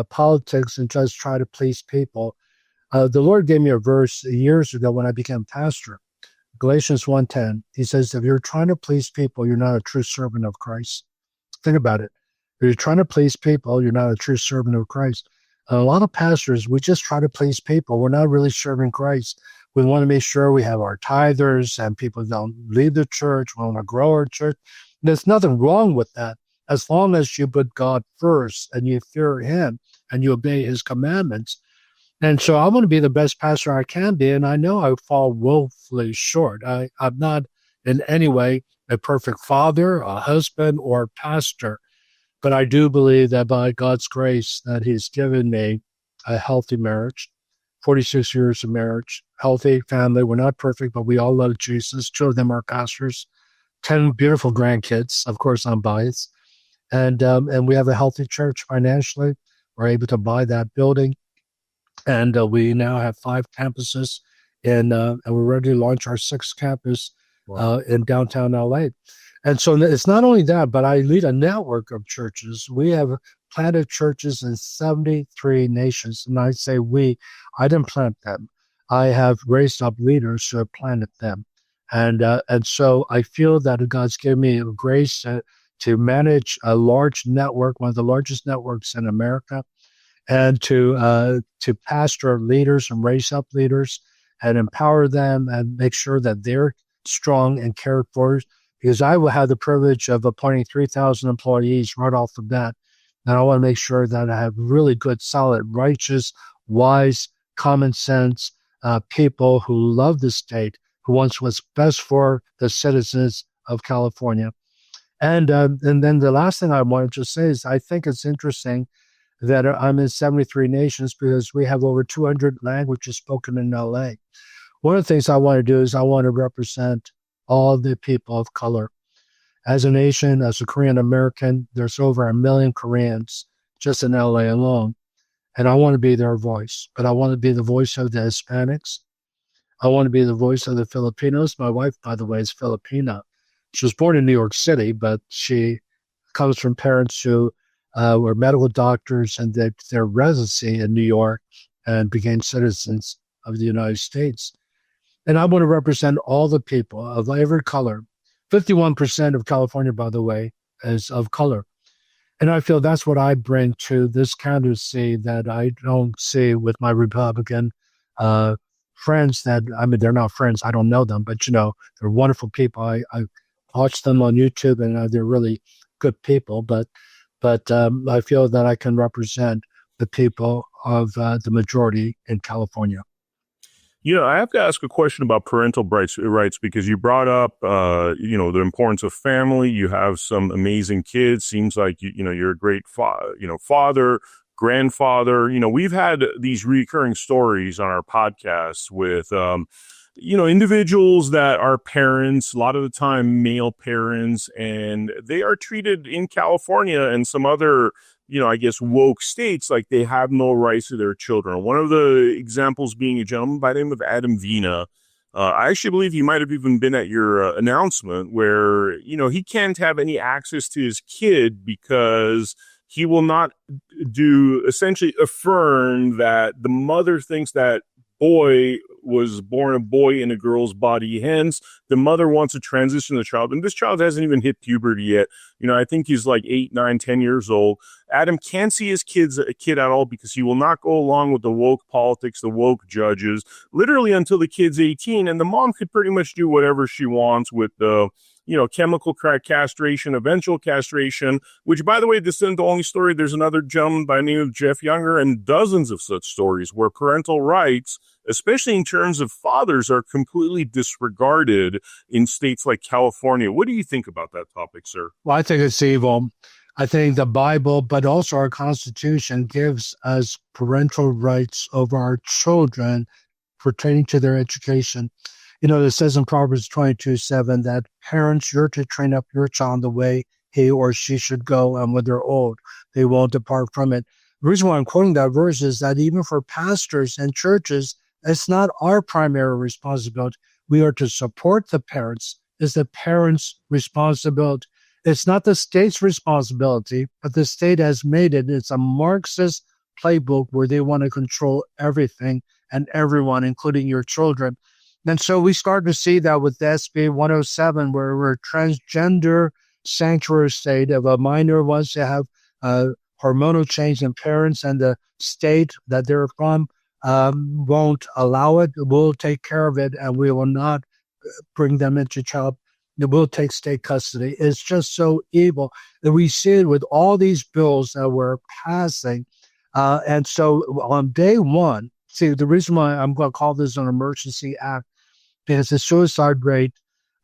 Speaker 2: politics and just try to please people. The Lord gave me a verse years ago when I became pastor, Galatians 1:10. He says, if you're trying to please people, you're not a true servant of Christ. Think about it. If you're trying to please people, you're not a true servant of Christ. A lot of pastors, we just try to please people. We're not really serving Christ. We want to make sure we have our tithers and people don't leave the church. We want to grow our church. There's nothing wrong with that as long as you put God first and you fear him and you obey his commandments. And so I want to be the best pastor I can be, and I know I fall woefully short. I'm not in any way a perfect father, a husband, or pastor, but I do believe that by God's grace that he's given me a healthy marriage, 46 years of marriage, healthy family. We're not perfect, but we all love Jesus. Two of them are pastors, 10 beautiful grandkids. Of course, I'm biased. And we have a healthy church financially. We're able to buy that building. And we now have 5 campuses, and we're ready to launch our 6th campus in downtown LA. And so it's not only that, but I lead a network of churches. We have planted churches in 73 nations. And I say we, I didn't plant them. I have raised up leaders who have planted them. And so I feel that God's given me grace to manage a large network, one of the largest networks in America, and to pastor leaders and raise up leaders and empower them and make sure that they're strong and cared for. Because I will have the privilege of appointing 3,000 employees right off the bat. And I want to make sure that I have really good, solid, righteous, wise, common sense people who love the state, who wants what's best for the citizens of California. And then the last thing I wanted to say is I think it's interesting that I'm in 73 nations because we have over 200 languages spoken in LA. One of the things I want to do is I want to represent all the people of color. As a nation, as a Korean American, there's over 1 million Koreans just in LA alone. And I want to be their voice, but I want to be the voice of the Hispanics. I want to be the voice of the Filipinos. My wife, by the way, is Filipina. She was born in New York City, but she comes from parents who were medical doctors and did their residency in New York and became citizens of the United States. And I want to represent all the people of every color. 51% of California, by the way, is of color. And I feel that's what I bring to this candidacy that I don't see with my Republican friends that, I mean, they're not friends. I don't know them, but, they're wonderful people. I watch them on YouTube and they're really good people. But I feel that I can represent the people of the majority in California.
Speaker 1: I have to ask a question about parental rights because you brought up, the importance of family. You have some amazing kids. Seems like, you're a great father, grandfather. We've had these recurring stories on our podcast with, individuals that are parents, a lot of the time male parents, and they are treated in California and some other woke states like they have no rights to their children. One of the examples being a gentleman by the name of Adam Vina. I actually believe he might have even been at your announcement where, he can't have any access to his kid because he will not essentially affirm that the mother thinks that boy was born a boy in a girl's body. Hence, the mother wants to transition the child. And this child hasn't even hit puberty yet. I think he's like 8, 9, 10 years old. Adam can't see his kid at all because he will not go along with the woke politics, the woke judges, literally until the kid's 18. And the mom could pretty much do whatever she wants with the chemical castration, eventual castration, which, by the way, this isn't the only story. There's another gentleman by the name of Jeff Younger and dozens of such stories where parental rights, especially in terms of fathers, are completely disregarded in states like California. What do you think about that topic, sir?
Speaker 2: Well, I think it's evil. I think the Bible, but also our Constitution, gives us parental rights over our children pertaining to their education. It says in Proverbs 22:7 that parents, you're to train up your child the way he or she should go, and when they're old, they won't depart from it. The reason why I'm quoting that verse is that even for pastors and churches, it's not our primary responsibility. We are to support the parents. It's the parents' responsibility. It's not the state's responsibility, but the state has made it. It's a Marxist playbook where they want to control everything and everyone, including your children. And so we start to see that with SB 107, where we're transgender sanctuary state. If a minor wants to have hormonal change in parents and the state that they're from won't allow it. We'll take care of it, and we will not bring them into child. We'll take state custody. It's just so evil. And we see it with all these bills that we're passing. And so on day one, see, the reason why I'm going to call this an emergency act, because the suicide rate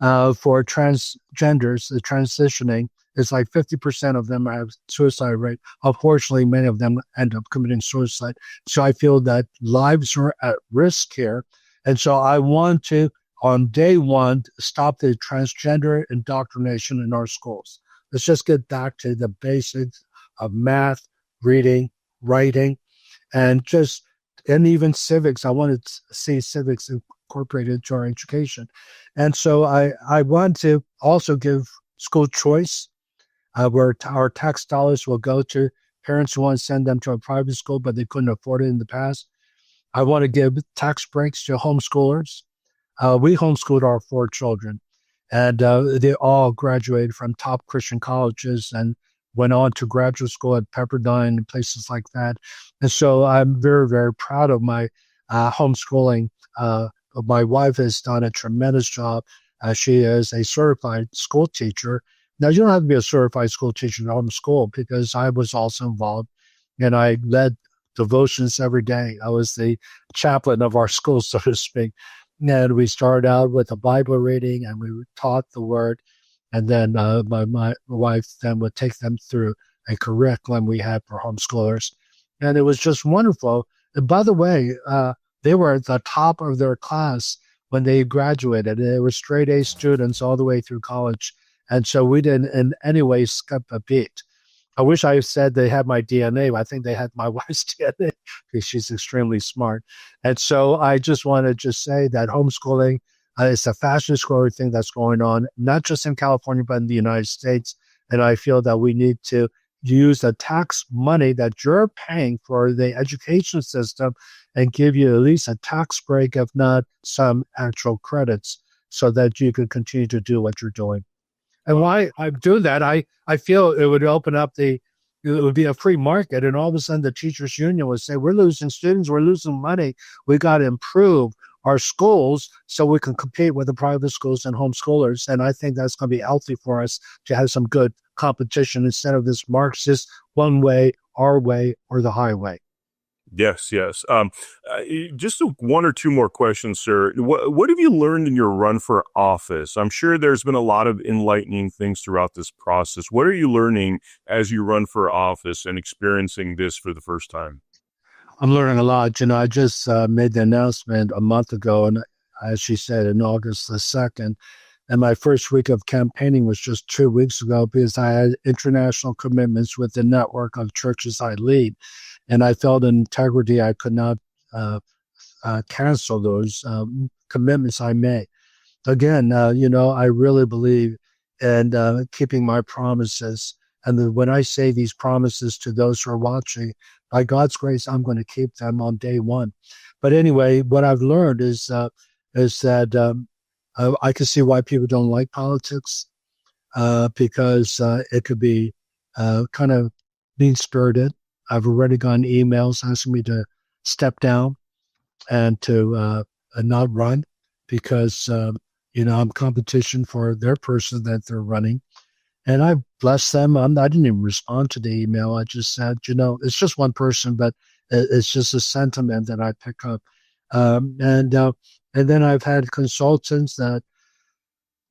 Speaker 2: for transgenders, the transitioning, is like 50% of them have suicide rate. Unfortunately, many of them end up committing suicide. So I feel that lives are at risk here. And so I want to, on day one, stop the transgender indoctrination in our schools. Let's just get back to the basics of math, reading, writing, and even civics. I want to see civics incorporated into our education. And so I want to also give school choice, where our tax dollars will go to parents who want to send them to a private school, but they couldn't afford it in the past. I want to give tax breaks to homeschoolers. We homeschooled our 4 children, and they all graduated from top Christian colleges and went on to graduate school at Pepperdine and places like that. And so I'm very, very proud of my homeschooling. My wife has done a tremendous job. She is a certified school teacher. Now, you don't have to be a certified school teacher to homeschool, because I was also involved, and I led devotions every day. I was the chaplain of our school, so to speak. And we started out with a Bible reading, and we taught the word. And then my wife then would take them through a curriculum we had for homeschoolers. And it was just wonderful. And by the way, they were at the top of their class when they graduated. They were straight A students all the way through college. And so we didn't in any way skip a beat. I wish I said they had my DNA. I think they had my wife's DNA, because she's extremely smart. And so I just want to just say that homeschooling is the fastest growing thing that's going on, not just in California, but in the United States. And I feel that we need to use the tax money that you're paying for the education system and give you at least a tax break, if not some actual credits, so that you can continue to do what you're doing. And why I'm doing that, I feel it would open up it would be a free market. And all of a sudden the teachers union would say, we're losing students, we're losing money. We got to improve our schools so we can compete with the private schools and homeschoolers. And I think that's going to be healthy for us to have some good competition instead of this Marxist one way, our way, or the highway.
Speaker 1: Yes, yes. Just 1 or 2 more questions, sir. What have you learned in your run for office? I'm sure there's been a lot of enlightening things throughout this process. What are you learning as you run for office and experiencing this for the first time?
Speaker 2: I'm learning a lot. I just made the announcement a month ago, and as she said, in August the 2nd. And my first week of campaigning was just 2 weeks ago, because I had international commitments with the network of churches I lead. And I felt in integrity I could not cancel those commitments I made. Again, I really believe in keeping my promises. And when I say these promises to those who are watching, by God's grace, I'm going to keep them on day one. But anyway, what I've learned is that I can see why people don't like politics, because it could be kind of mean-spirited. I've already gotten emails asking me to step down and to not run, because I'm competition for their person that they're running. And I bless them. I didn't even respond to the email. I just said, it's just one person, but it's just a sentiment that I pick up. And then I've had consultants that,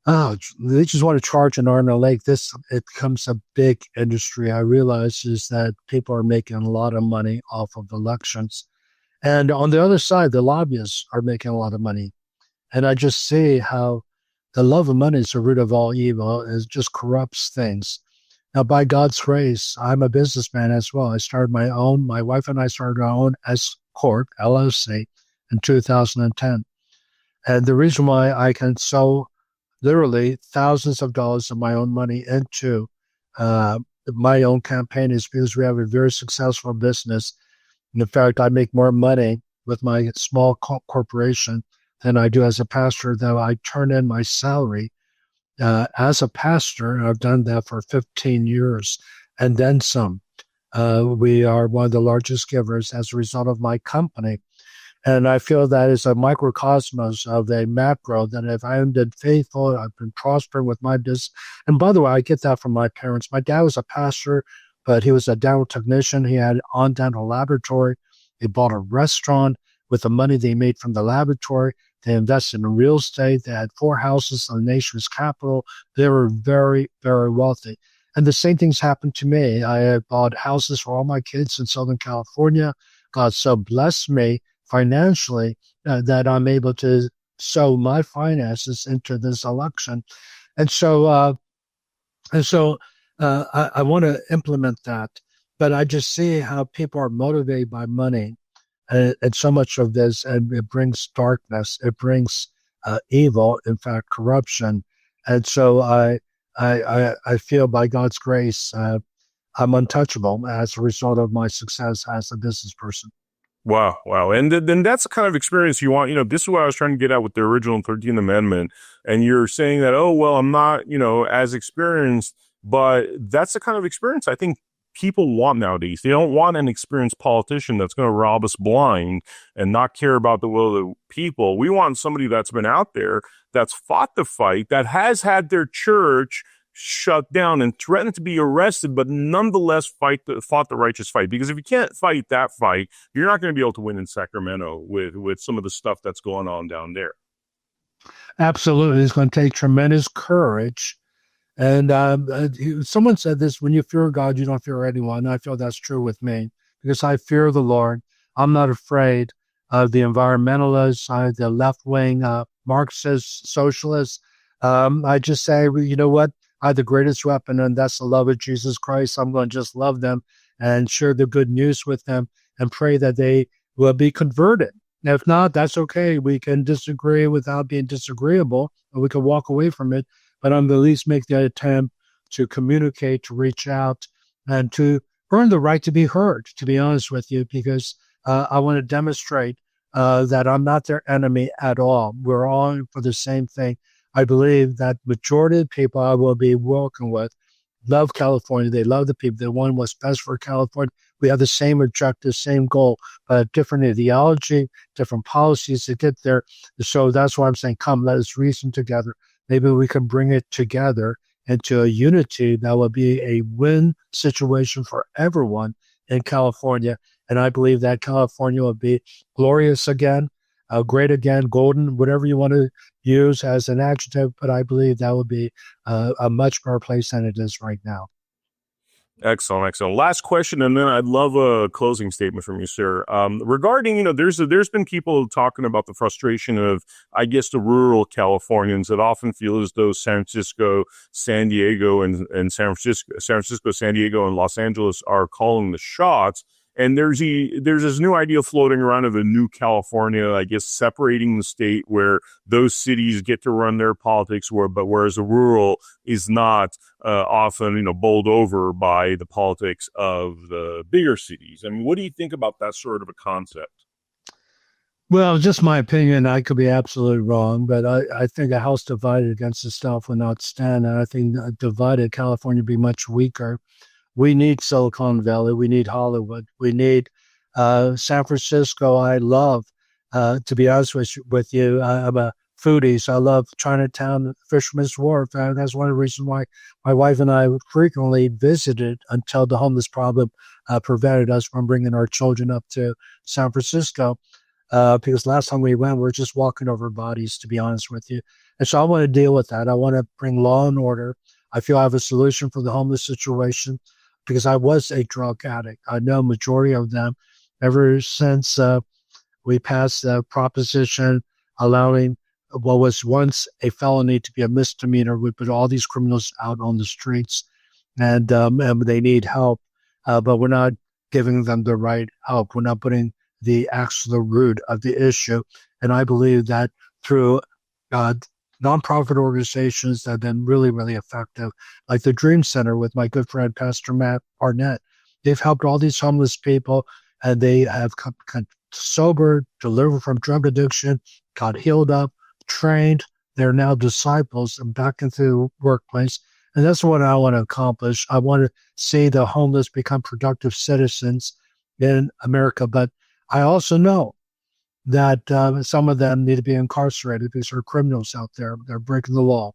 Speaker 2: they just want to charge an arm and a leg. It becomes a big industry. I realize is that people are making a lot of money off of elections. And on the other side, the lobbyists are making a lot of money. And I just see how the love of money is the root of all evil. It just corrupts things. Now, by God's grace, I'm a businessman as well. My wife and I started our own S Corp, LLC, in 2010. And the reason why I can sow literally thousands of dollars of my own money into my own campaign is because we have a very successful business. And in fact, I make more money with my small corporation than I do as a pastor, though I turn in my salary as a pastor. I've done that for 15 years and then some. We are one of the largest givers as a result of my company. And I feel that is a microcosmos of a macro, that if I have been faithful, I've been prospering with my business. And by the way, I get that from my parents. My dad was a pastor, but he was a dental technician. He had on dental laboratory. He bought a restaurant with the money they made from the laboratory. They invested in real estate. They had 4 houses in the nation's capital. They were very, very wealthy. And the same things happened to me. I bought houses for all my kids in Southern California. God so blessed me financially that I'm able to sow my finances into this election. And so, I want to implement that. But I just see how people are motivated by money. And so much of this, and it brings darkness, it brings evil, in fact, corruption. And so I feel by God's grace, I'm untouchable as a result of my success as a business person.
Speaker 1: Wow, wow. And then that's the kind of experience you want. This is what I was trying to get at with the original 13th Amendment. And you're saying that, oh, well, I'm not, as experienced, but that's the kind of experience I think people want nowadays. They don't want an experienced politician that's going to rob us blind and not care about the will of the people. We want somebody that's been out there, that's fought the fight, that has had their church shut down and threatened to be arrested, but nonetheless fought the righteous fight. Because if you can't fight that fight, you're not going to be able to win in Sacramento with some of the stuff that's going on down there.
Speaker 2: Absolutely. It's going to take tremendous courage. And someone said this, when you fear God, you don't fear anyone. And I feel that's true with me because I fear the Lord. I'm not afraid of the environmentalists, the left-wing Marxist socialists. I just say, well, you know what? I have the greatest weapon, and that's the love of Jesus Christ. I'm going to just love them and share the good news with them and pray that they will be converted. And if not, that's okay. We can disagree without being disagreeable, or we can walk away from it. But I'm at least make the attempt to communicate, to reach out, and to earn the right to be heard, to be honest with you, because I want to demonstrate that I'm not their enemy at all. We're all for the same thing. I believe that majority of people I will be working with love California. They love the people. They want what's best for California. We have the same objective, same goal, but different ideology, different policies to get there. So that's why I'm saying, come, let us reason together. Maybe we can bring it together into a unity that will be a win situation for everyone in California. And I believe that California will be glorious again, great again, golden, whatever you want to use as an adjective. But I believe that will be a much better place than it is right now.
Speaker 1: Excellent, excellent. Last question, and then I'd love a closing statement from you, sir. Regarding, there's been people talking about the frustration of, I guess, the rural Californians that often feel as though San Francisco, San Diego, and San Francisco, San Diego, and Los Angeles are calling the shots. And there's this new idea floating around of a new California, I guess, separating the state where those cities get to run their politics, whereas the rural is not often, bowled over by the politics of the bigger cities. I mean, what do you think about that sort of a concept?
Speaker 2: Well, just my opinion. I could be absolutely wrong, but I think a house divided against itself will not stand. And I think a divided California would be much weaker. We need Silicon Valley. We need Hollywood. We need San Francisco. I love, to be honest with you, I'm a foodie, so I love Chinatown, Fisherman's Wharf. That's one of the reasons why my wife and I frequently visited until the homeless problem prevented us from bringing our children up to San Francisco. Because last time we went, we were just walking over bodies, to be honest with you. And so I want to deal with that. I want to bring law and order. I feel I have a solution for the homeless situation, because I was a drug addict. I know majority of them ever since we passed the proposition allowing what was once a felony to be a misdemeanor. We put all these criminals out on the streets, and they need help, but we're not giving them the right help. We're not putting the actual root of the issue. And I believe that through nonprofit organizations that have been really, really effective, like the Dream Center with my good friend, Pastor Matt Arnett. They've helped all these homeless people, and they have come sober, delivered from drug addiction, got healed up, trained. They're now disciples and back into the workplace. And that's what I want to accomplish. I want to see the homeless become productive citizens in America. But I also know that some of them need to be incarcerated because there are criminals out there. They're breaking the law.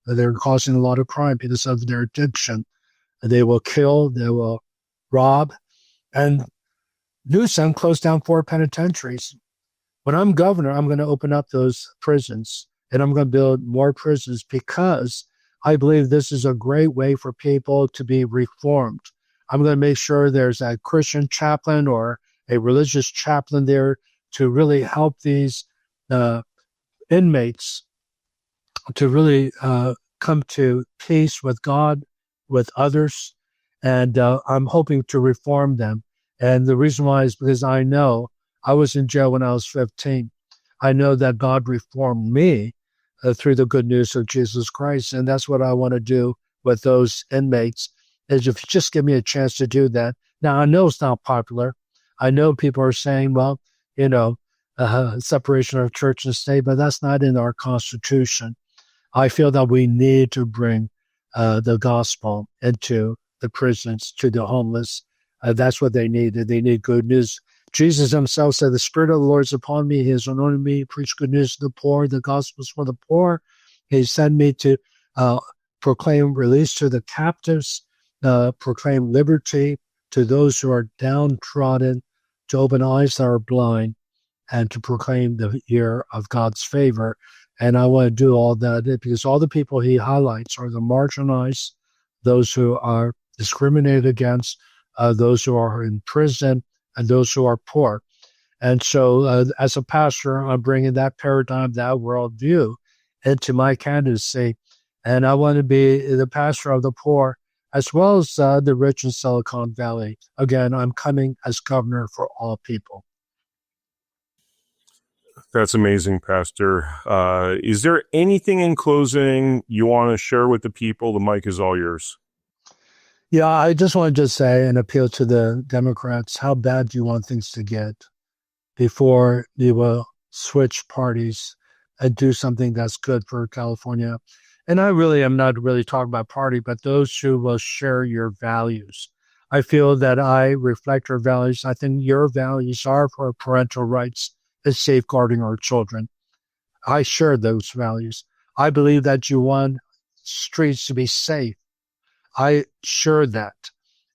Speaker 2: They're causing a lot of crime because of their addiction. They will kill, they will rob. And Newsom closed down 4 penitentiaries. When I'm governor, I'm going to open up those prisons and I'm going to build more prisons because I believe this is a great way for people to be reformed. I'm going to make sure there's a Christian chaplain or a religious chaplain there to really help these inmates to really come to peace with God, with others. And I'm hoping to reform them. And the reason why is because I know I was in jail when I was 15. I know that God reformed me through the good news of Jesus Christ. And that's what I want to do with those inmates, is if you just give me a chance to do that. Now, I know it's not popular. I know people are saying, well, separation of church and state, but that's not in our Constitution. I feel that we need to bring the gospel into the prisons, to the homeless. That's what they need. They need good news. Jesus himself said, the Spirit of the Lord is upon me. He has anointed me to preach good news to the poor. The gospel is for the poor. He sent me to proclaim release to the captives, proclaim liberty to those who are downtrodden, to open eyes that are blind, and to proclaim the year of God's favor. And I want to do all that because all the people he highlights are the marginalized, those who are discriminated against, those who are in prison, and those who are poor. And so as a pastor, I'm bringing that paradigm, that worldview into my candidacy. And I want to be the pastor of the poor as well as the rich in Silicon Valley. Again, I'm coming as governor for all people.
Speaker 1: That's amazing, Pastor. Is there anything in closing you want to share with the people? The mic is all yours.
Speaker 2: Yeah, I just wanted to say and appeal to the Democrats, how bad do you want things to get before you will switch parties and do something that's good for California? And I really am not really talking about party, but those who will share your values. I feel that I reflect your values. I think your values are for parental rights and safeguarding our children. I share those values. I believe that you want streets to be safe. I share that.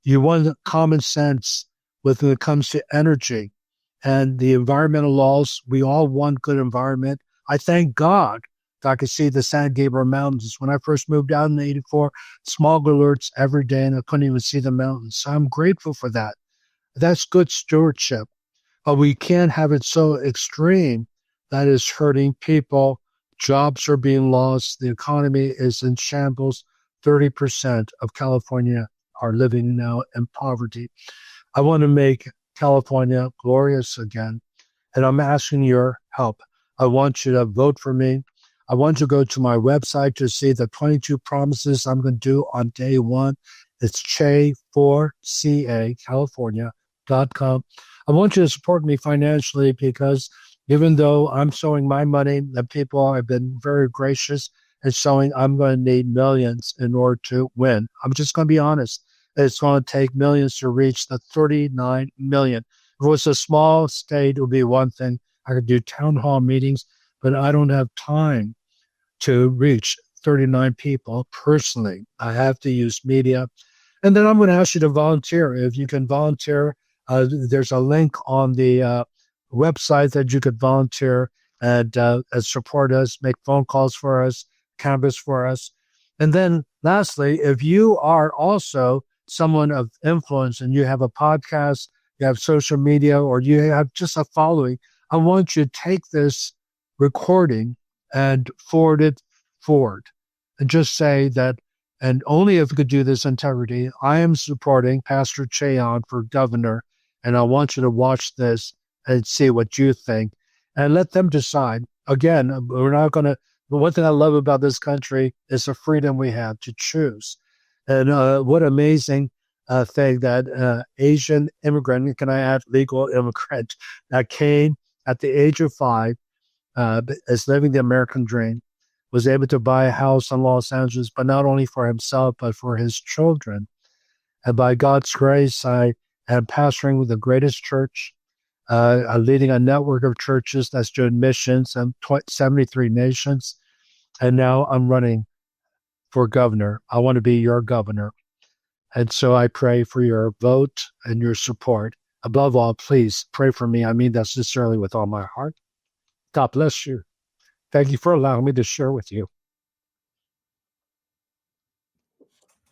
Speaker 2: You want common sense when it comes to energy and the environmental laws. We all want good environment. I thank God that I could see the San Gabriel Mountains. When I first moved out in '84, smog alerts every day, and I couldn't even see the mountains. So I'm grateful for that. That's good stewardship. But we can't have it so extreme that is hurting people. Jobs are being lost. The economy is in shambles. 30% of California are living now in poverty. I want to make California glorious again, and I'm asking your help. I want you to vote for me. I want you to go to my website to see the 22 promises I'm going to do on day one. It's California.com. I want you to support me financially because even though I'm sowing my money, the people have been very gracious and showing I'm going to need millions in order to win. I'm just going to be honest. It's going to take millions to reach the 39 million. If it was a small state, it would be one thing. I could do town hall meetings, but I don't have time to reach 39 people personally. I have to use media. And then I'm going to ask you to volunteer. If you can volunteer, there's a link on the website that you could volunteer and support us, make phone calls for us, canvas for us. And then lastly, if you are also someone of influence and you have a podcast, you have social media, or you have just a following, I want you to take this recording and forward it forward and just say that, and only if you could do this integrity, I am supporting Pastor Che Ahn for governor, and I want you to watch this and see what you think and let them decide. Again, we're not going to, but one thing I love about this country is the freedom we have to choose. And what amazing thing that Asian immigrant, can I add legal immigrant, that came at the age of 5, is living the American dream, was able to buy a house in Los Angeles, but not only for himself, but for his children. And by God's grace, I am pastoring with the greatest church, leading a network of churches that's doing missions in 73 nations. And now I'm running for governor. I want to be your governor. And so I pray for your vote and your support. Above all, please pray for me. I mean that sincerely with all my heart. God bless you. Thank you for allowing me to share with you.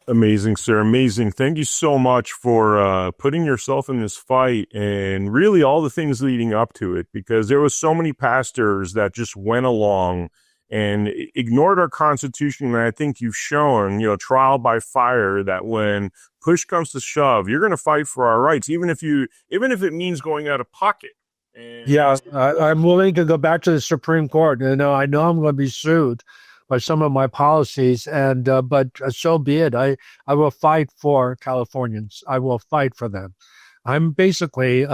Speaker 1: Amazing, sir. Amazing. Thank you so much for putting yourself in this fight and really all the things leading up to it, because there was so many pastors that just went along and ignored our Constitution. And I think you've shown, trial by fire, that when push comes to shove, you're going to fight for our rights, even if it means going out of pocket. And
Speaker 2: yeah, I'm willing to go back to the Supreme Court. I know I'm going to be sued by some of my policies, and but so be it. I will fight for Californians. I will fight for them. I'm basically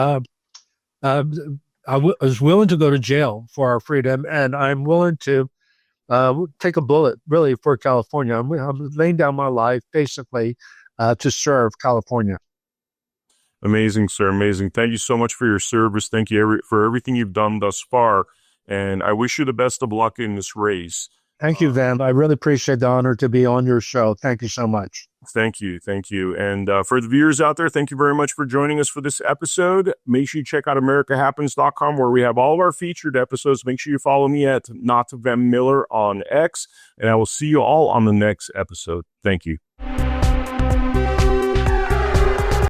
Speaker 2: was willing to go to jail for our freedom, and I'm willing to take a bullet, really, for California. I'm laying down my life, basically, to serve California.
Speaker 1: Amazing, sir. Amazing. Thank you so much for your service. Thank you for everything you've done thus far. And I wish you the best of luck in this race.
Speaker 2: Thank you, Vem. I really appreciate the honor to be on your show. Thank you so much.
Speaker 1: Thank you. Thank you. And for the viewers out there, thank you very much for joining us for this episode. Make sure you check out AmericaHappens.com, where we have all of our featured episodes. Make sure you follow me at Vem Miller on X, and I will see you all on the next episode. Thank you.